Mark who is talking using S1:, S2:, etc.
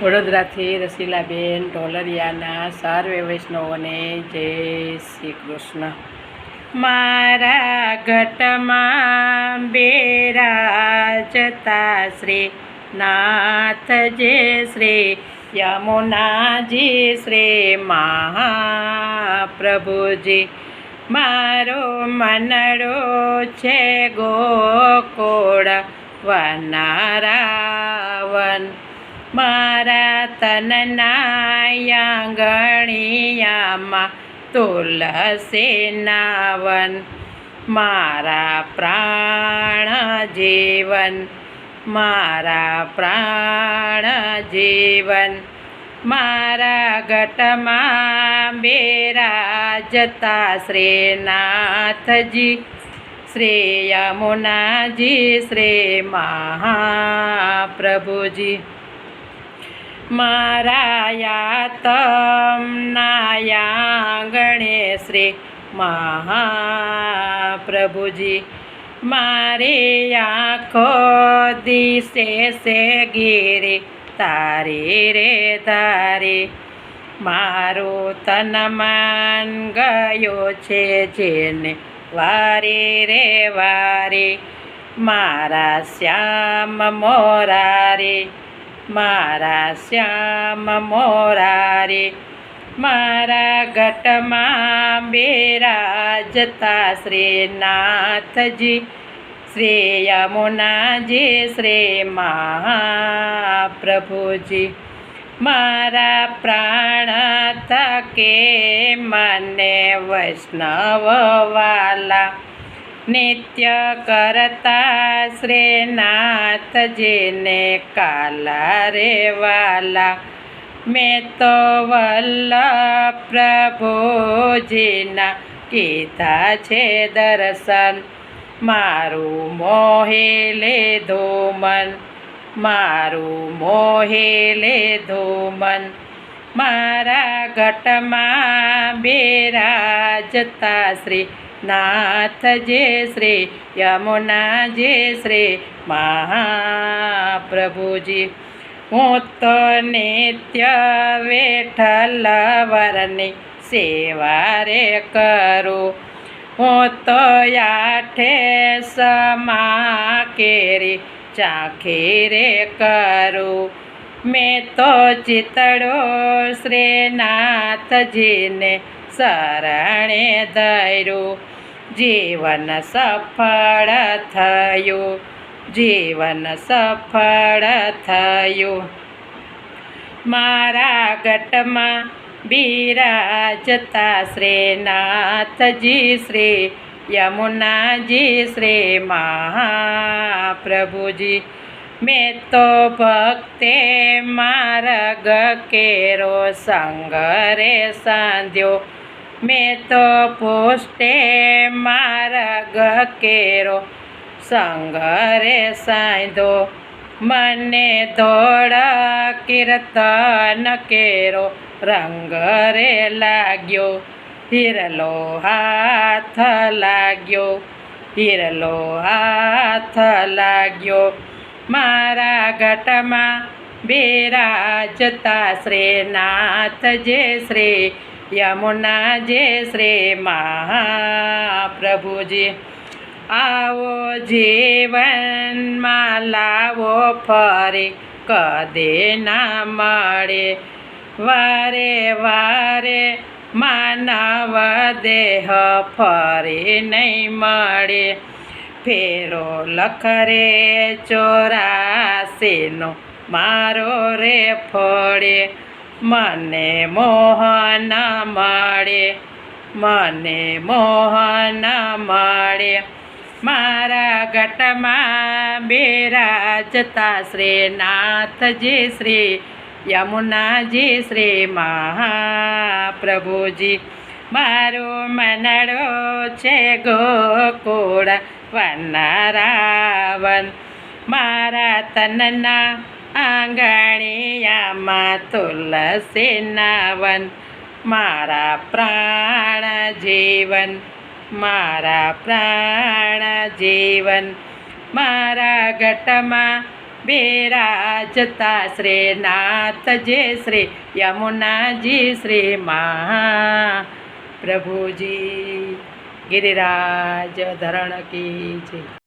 S1: વડોદરાથી રસીલાબેન ઢોલરિયાના સર્વે વૈષ્ણવોને જય શ્રી કૃષ્ણ। મારા ઘટમાં બિરાજતા શ્રી નાથજી શ્રી યમુનાજી શ્રી મહાપ્રભુજી। મારો મનડો છે ગોકુળ વનારાવન, મારા તનના આંગણિયામાં તુલસી નાવન। મારા પ્રાણ જીવન, મારા પ્રાણ જીવન, મારા ઘટમાં બિરાજતા શ્રીનાથજી શ્રી યમુનાજી શ્રી મહાપ્રભુજી। મારા યાતમના આંગણે શ્રી મહાપ્રભુજી। મારી આંખો દિશે સે ગીરી તારી રે તારી, મારું તન મન ગયો છે જેને વારી રે વારી। મારા શ્યામ મોરારી, મારા શ્યામ મોરારી, મારા ઘટમાં બિરાજતા શ્રીનાથજી શ્રી યમુનાજી શ્રી મહાપ્રભુજી। મારા પ્રાણ થકે મને વૈષ્ણવ વાલા, નિત્ય કરતા શ્રીનાથજીને કાલા રે વાલા। મેં તો વલ્લભ પ્રભુજીના કીધા છે દર્શન, મારું મોહી લીધું મન, મારું મોહી લીધું મન। મારા ઘટમાં બિરાજતા શ્રી નાથજી શ્રી યમુનાજી શ્રી મહાપ્રભુજી। હું તો નિત્ય વિઠ્ઠલ વરની સેવા રે કરું, હું તો આઠે સમા કેરી ચાખી રે કરું। મેં તો ચિતડો શ્રીનાથજીને શરણે ધર્યું, જીવન સફળ થયું, જીવન સફળ થયું। મારા ઘટમાં બિરાજતા શ્રીનાથજી શ્રી યમુનાજી શ્રી મહાપ્રભુજી। મેં તો ભક્તે માર્ગ કેરો સંગ રે સાંધ્યો, મેં તો પુષ્ટે માર્ગ કેરો સંગ રે સાંધ્યો। મને ધોળ કીર્તન કેરો રંગ રે લાગ્યો, હિરલો હાથ લાગ્યો, હિરલો હાથ લાગ્યો। મારા ઘટમાં બિરાજતા શ્રીનાથજી શ્રી યમુનાજી શ્રી મહાપ્રભુજી। આવો જીવનમાં લાવો ફરી કદે ના મળે, વારે વારે માનવ દેહ ફરી નહીં મળે। ફેરો લખરે 84નો મારો રે ફળે, મને મોહન મળે, મને મોહન મળે। મારા ઘટમાં બિરાજતા શ્રીનાથજી શ્રી યમુનાજી શ્રી મહાપ્રભુજી। મારો મનડો છે ગોકુળ વનારાવન, મારા તનના આંગણિયામાં તુલસી નાવન। મારા પ્રાણ જીવન, મારા પ્રાણ જીવન, મારા ઘટમાં બિરાજતા શ્રીનાથ જે શ્રી યમુનાજી શ્રી મહાપ્રભુજી ગિરિરાજ ધરણ કી જય.